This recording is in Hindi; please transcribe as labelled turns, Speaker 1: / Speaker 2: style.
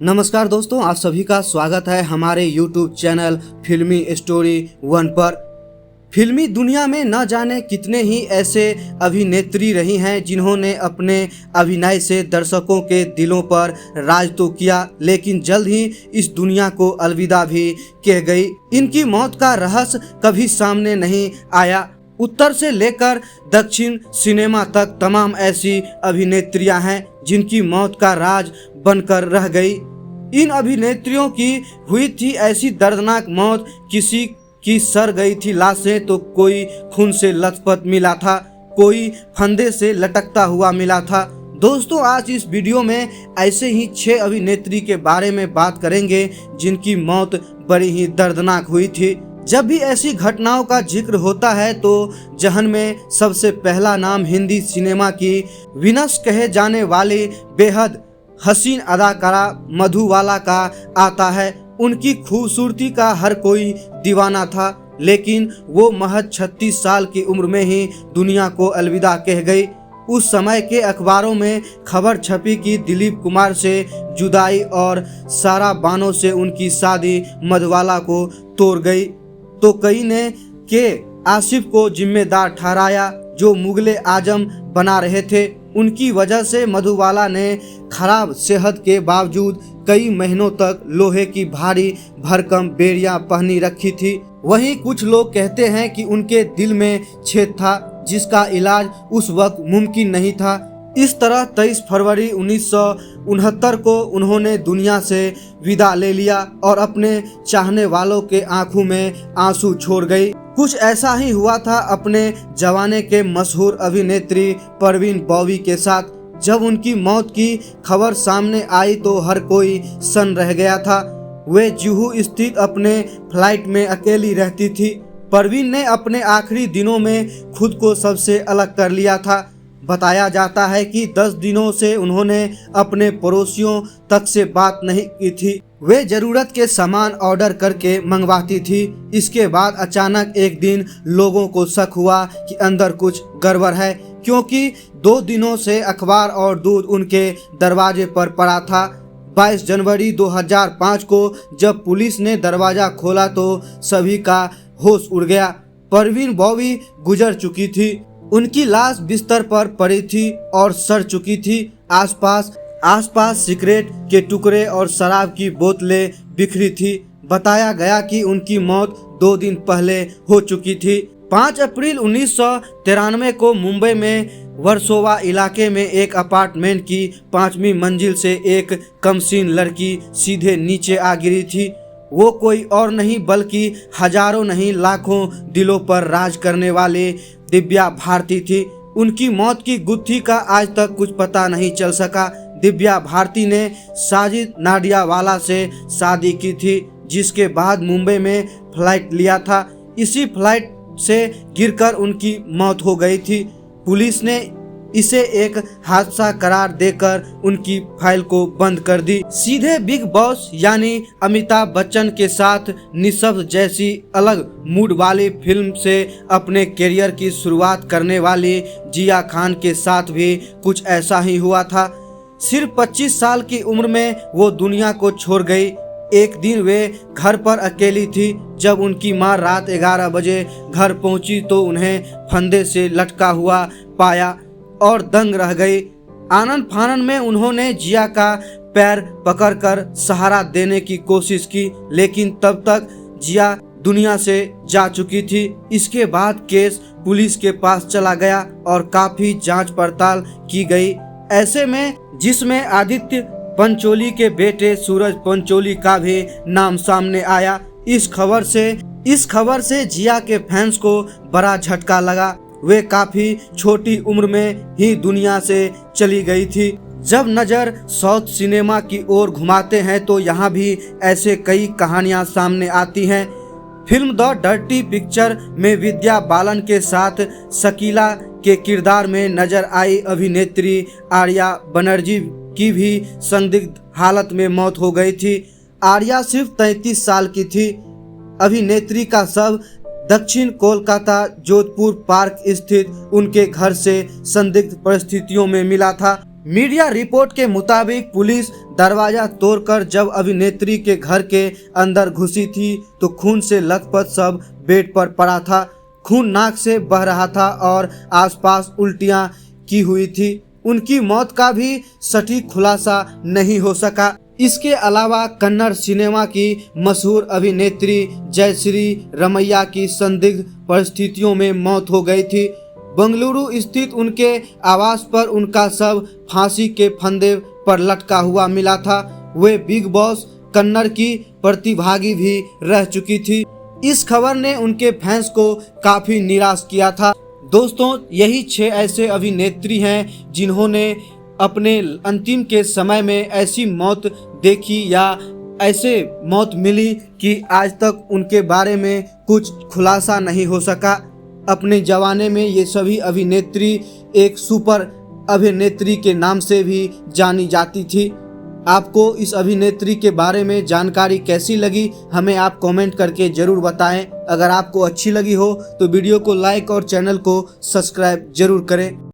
Speaker 1: नमस्कार दोस्तों, आप सभी का स्वागत है हमारे YouTube चैनल फिल्मी स्टोरी 1 पर। फिल्मी दुनिया में न जाने कितने ही ऐसे अभिनेत्री रही हैं जिन्होंने अपने अभिनय से दर्शकों के दिलों पर राज तो किया, लेकिन जल्द ही इस दुनिया को अलविदा भी कह गई। इनकी मौत का रहस्य कभी सामने नहीं आया। उत्तर से लेकर दक्षिण सिनेमा तक तमाम ऐसी अभिनेत्रियां हैं जिनकी मौत का राज बनकर रह गई। इन अभिनेत्रियों की हुई थी ऐसी दर्दनाक मौत, किसी की सड़ गई थी लाशें तो कोई खून से लथपथ मिला था, कोई फंदे से लटकता हुआ मिला था। दोस्तों, आज इस वीडियो में ऐसे ही 6 अभिनेत्री के बारे में बात करेंगे जिनकी मौत बड़ी ही दर्दनाक हुई थी। जब भी ऐसी घटनाओं का जिक्र होता है तो जहन में सबसे पहला नाम हिंदी सिनेमा की विनस कहे जाने वाली बेहद हसीन अदाकारा मधुबाला का आता है। उनकी खूबसूरती का हर कोई दीवाना था, लेकिन वो महज 36 साल की उम्र में ही दुनिया को अलविदा कह गई। उस समय के अखबारों में खबर छपी कि दिलीप कुमार से जुदाई और सारा बानो से उनकी शादी मधुबाला को तोड़ गई। तो कई ने के आसिफ को जिम्मेदार ठहराया जो मुगले आजम बना रहे थे। उनकी वजह से मधुबाला ने खराब सेहत के बावजूद कई महीनों तक लोहे की भारी भरकम बेड़ियां पहनी रखी थी। वहीं कुछ लोग कहते हैं कि उनके दिल में छेद था जिसका इलाज उस वक्त मुमकिन नहीं था। इस तरह 23 फरवरी 1969 को उन्होंने दुनिया से विदा ले लिया और अपने चाहने वालों के आंखों में आंसू छोड़ गई। कुछ ऐसा ही हुआ था अपने जमाने के मशहूर अभिनेत्री परवीन बॉबी के साथ। जब उनकी मौत की खबर सामने आई तो हर कोई सन्न रह गया था। वे जुहू स्थित अपने फ्लाइट में अकेली रहती थी। परवीन ने अपने आखिरी दिनों में खुद को सबसे अलग कर लिया था। बताया जाता है कि 10 दिनों से उन्होंने अपने पड़ोसियों तक से बात नहीं की थी। वे जरूरत के सामान ऑर्डर करके मंगवाती थी। इसके बाद अचानक एक दिन लोगों को शक हुआ कि अंदर कुछ गड़बड़ है, क्योंकि 2 दिनों से अखबार और दूध उनके दरवाजे पर पड़ा था। 22 जनवरी 2005 को जब पुलिस ने दरवाजा खोला तो सभी का होश उड़ गया। परवीन बॉबी गुजर चुकी थी। उनकी लाश बिस्तर पर पड़ी थी और सड़ चुकी थी। आसपास सिगरेट के टुकड़े और शराब की बोतलें बिखरी थी। बताया गया कि उनकी मौत 2 दिन पहले हो चुकी थी। 5 अप्रैल 1993 को मुंबई में वर्सोवा इलाके में एक अपार्टमेंट की 5वीं मंजिल से एक कमसीन लड़की सीधे नीचे आ गिरी थी। वो कोई और नहीं बल्कि हजारों नहीं लाखों दिलों पर राज करने वाले दिव्या भारती थी। उनकी मौत की गुत्थी का आज तक कुछ पता नहीं चल सका। दिव्या भारती ने साजिद नाडियावाला से शादी की थी, जिसके बाद मुंबई में फ्लाइट लिया था। इसी फ्लाइट से गिरकर उनकी मौत हो गई थी। पुलिस ने इसे एक हादसा करार देकर उनकी फाइल को बंद कर दी। सीधे बिग बॉस यानी अमिताभ बच्चन के साथ निशब्द जैसी अलग मूड वाली फिल्म से अपने करियर की शुरुआत करने वाली जिया खान के साथ भी कुछ ऐसा ही हुआ था। सिर्फ 25 साल की उम्र में वो दुनिया को छोड़ गई। एक दिन वे घर पर अकेली थी। जब उनकी मां रात 11 बजे घर पहुंची तो उन्हें फंदे से लटका हुआ पाया और दंग रह गई। आनन फानन में उन्होंने जिया का पैर पकड़कर सहारा देने की कोशिश की, लेकिन तब तक जिया दुनिया से जा चुकी थी। इसके बाद केस पुलिस के पास चला गया और काफी जांच पड़ताल की गई। ऐसे में जिसमें आदित्य पंचोली के बेटे सूरज पंचोली का भी नाम सामने आया। इस खबर से जिया के फैंस को बड़ा झटका लगा। वे काफी छोटी उम्र में ही दुनिया से चली गई थी। जब नजर साउथ सिनेमा की ओर घुमाते हैं तो यहाँ भी ऐसे कई कहानियां सामने आती हैं। फिल्म द डर्टी पिक्चर में विद्या बालन के साथ शकीला के किरदार में नजर आई अभिनेत्री आर्या बनर्जी की भी संदिग्ध हालत में मौत हो गई थी। आर्या सिर्फ 33 साल की थी। अभिनेत्री का शव दक्षिण कोलकाता जोधपुर पार्क स्थित उनके घर से संदिग्ध परिस्थितियों में मिला था। मीडिया रिपोर्ट के मुताबिक पुलिस दरवाजा तोड़कर जब अभिनेत्री के घर के अंदर घुसी थी तो खून से लथपथ सब बेड पर पड़ा था। खून नाक से बह रहा था और आसपास उल्टियां की हुई थी। उनकी मौत का भी सटीक खुलासा नहीं हो सका। इसके अलावा कन्नड़ सिनेमा की मशहूर अभिनेत्री जयश्री रमैया की संदिग्ध परिस्थितियों में मौत हो गई थी। बंगलुरु स्थित उनके आवास पर उनका शव फांसी के फंदे पर लटका हुआ मिला था। वे बिग बॉस कन्नड़ की प्रतिभागी भी रह चुकी थी। इस खबर ने उनके फैंस को काफी निराश किया था। दोस्तों, यही 6 ऐसे अभिनेत्री हैं जिन्होंने अपने अंतिम के समय में ऐसी मौत देखी या ऐसे मौत मिली कि आज तक उनके बारे में कुछ खुलासा नहीं हो सका। अपने जमाने में ये सभी अभिनेत्री एक सुपर अभिनेत्री के नाम से भी जानी जाती थी। आपको इस अभिनेत्री के बारे में जानकारी कैसी लगी, हमें आप कमेंट करके ज़रूर बताएं। अगर आपको अच्छी लगी हो तो वीडियो को लाइक और चैनल को सब्सक्राइब जरूर करें।